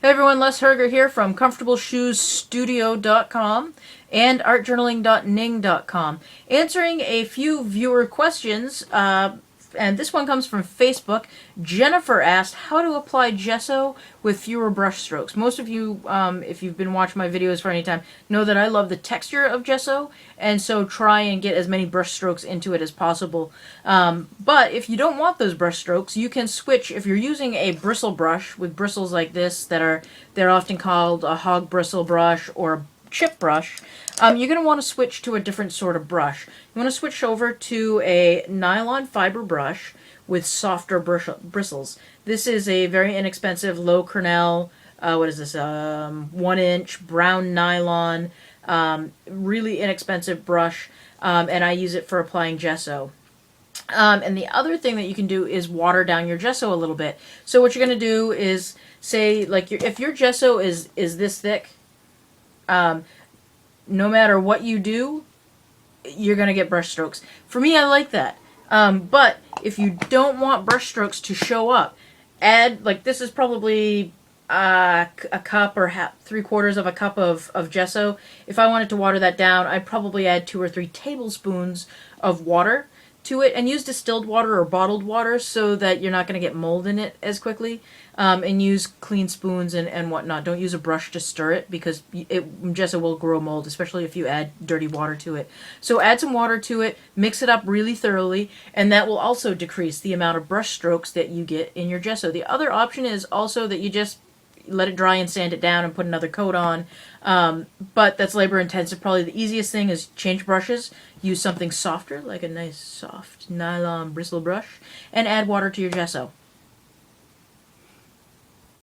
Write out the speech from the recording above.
Hey everyone, Les Herger here from ComfortableShoesStudio.com and ArtJournaling.ning.com, answering a few viewer questions, and this one comes from Facebook. Jennifer asked how to apply gesso with fewer brush strokes. Most of you, if you've been watching my videos for any time, know that I love the texture of gesso, and so try and get as many brush strokes into it as possible. But if you don't want those brush strokes, you can switch. If you're using a bristle brush with bristles like this they're often called a hog bristle brush or a chip brush, you're going to want to switch to a different sort of brush. You want to switch over to a nylon fiber brush with softer bristles. This is a very inexpensive low kernel, what is this, 1-inch brown nylon, really inexpensive brush, and I use it for applying gesso. And the other thing that you can do is water down your gesso a little bit. So what you're going to do is, say, like, if your gesso is this thick, no matter what you do, you're going to get brush strokes. For me, I like that. But if you don't want brush strokes to show up, add, like, this is probably a cup or 3/4 of a cup of gesso. If I wanted to water that down, I'd probably add 2 or 3 tablespoons of water to it, and use distilled water or bottled water so that you're not going to get mold in it as quickly, and use clean spoons and whatnot. Don't use a brush to stir it because gesso will grow mold, especially if you add dirty water to it. So add some water to it, mix it up really thoroughly, and that will also decrease the amount of brush strokes that you get in your gesso. The other option is also that you just let it dry and sand it down and put another coat on, but that's labor intensive. Probably the easiest thing is change brushes, use something softer like a nice soft nylon bristle brush, and add water to your gesso.